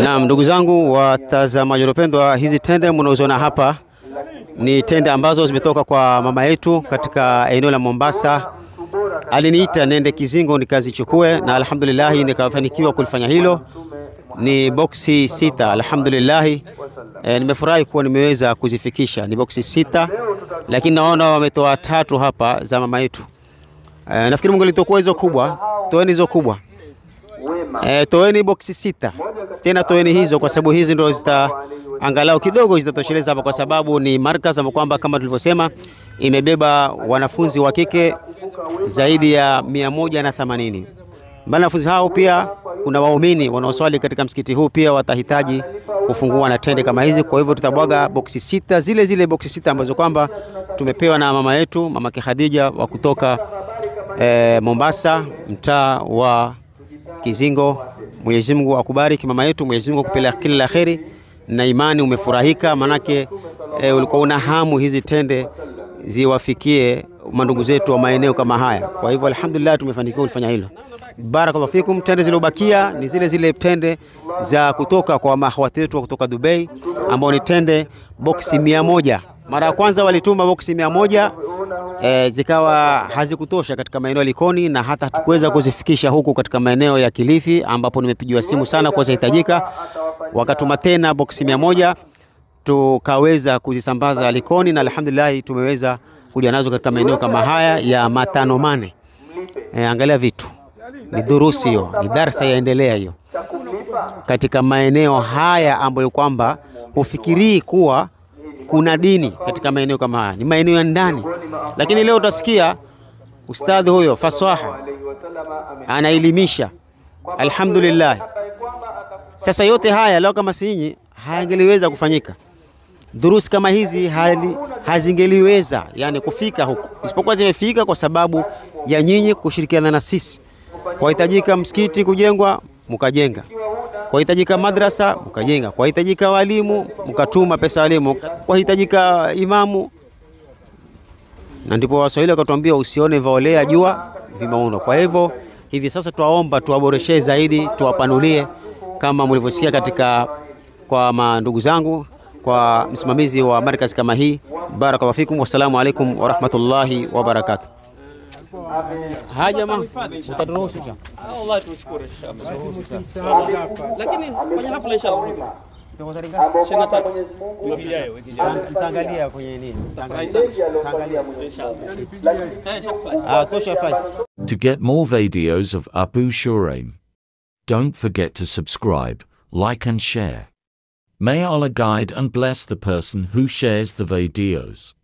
Naam, ndugu zangu watazamaji wapendwa, hizi tende mnazoona hapa ni tende ambazo zimetoka kwa mama yetu katika eneo la Mombasa. Aliniita nende Kizingo nikazichukue na alhamdulillah nikafanikiwa kulifanya hilo. Ni boksi 6 alhamdulillah. Nimefurahi kuwa nimeweza kuzifikisha. Ni boksi 6 lakini naona wametoa 3 hapa za mama yetu. Nafikiri Mungu alitoa hizo kubwa, toeni hizo kubwa. Toeni boksi 6. Tena toeni hizo kwa sababu hizi ndio zita angalau kidogo zitatosheleza hapa, kwa sababu ni markaz ambapo kwamba kama tulivyosema imebeba wanafunzi wa kike zaidi ya 180. Wanafunzi hao pia kuna waumini wanaoswali katika msikiti huu pia watahitaji kufungua na tende kama hizi. Kwa hivyo tutabwaga boksi 6, zile boksi 6 ambazo kwamba tumepewa na mama yetu, mama Khadija wa kutoka Mombasa, mtaa wa Kizingo. Mwenyezi Mungu akubariki mama yetu, Mwenyezi Mungu akupeleke kila la kheri na imani umefurahika, manake ulikuwa una hamu hizi tende ziwafikie mandugu zetu wa maeneo kama haya. Kwa hivyo alhamdulillah tumefanikiwa kufanya hilo. Barakallahu fikum. Tende zilizobakia ni zile tende za kutoka kwa mahawati wetu kutoka Dubai ambao ni tende boksi 100. Mara ya kwanza walituma boksi 100, zikawa hazikutosha katika maeneo ya Likoni na hata hatukuweza kuzifikisha huku katika maeneo ya Kilifi ambapo nimepigiwa simu sana kwa zahitajika. Wakatuma tena boksi 100 tukaweza kuzisambaza Likoni na alhamdulillah tumeweza kuja nazo katika maeneo kama haya ya Matano Mane. Angalia vitu. Ni durusi hiyo, ni darasa yaendelea hiyo. Katika maeneo haya ambayo kwamba ufikirii kuwa kuna dini katika maeneo kama haya. Ni maeneo ya ndani. Lakini leo utasikia ustadhi huyo fasaha anaelimisha. Alhamdulillah. Sasa yote haya leo kama sinyi hayangeliweza kufanyika. Durusi kama hizi hazingeliweza yani kufika huku. Isipokuwa zimefika kwa sababu ya nyinyi kushirikiana na sisi. Kwa hitajika msikiti kujengwa, mkajenga. Kwa hitajika madrasa, mkajenga. Kwa hitajika walimu, mkatuma pesa walimu. Kwa hitajika imamu. Na ndipo Waswahili wakatuambia usione vaolea jua vimaono. Kwa hivyo hivi sasa tuwaomba tuwaboreshe zaidi, tuwapanulie kama mlivyosikia katika kwa mandugu zangu, kwa msimamizi wa markaz kama hii. Barakallahu fikum, wassalamu alaikum wa rahmatullahi wa barakatuh. Haja ma utadurusu cha wallahi tushukuru inshallah, lakini kwenye hafla inshallah tutaangalia kwenye nini, tutaangalia inshallah tosha fasi. To get more videos of Abu Shuraim, don't forget to subscribe, like and share. May Allah guide and bless the person who shares the videos.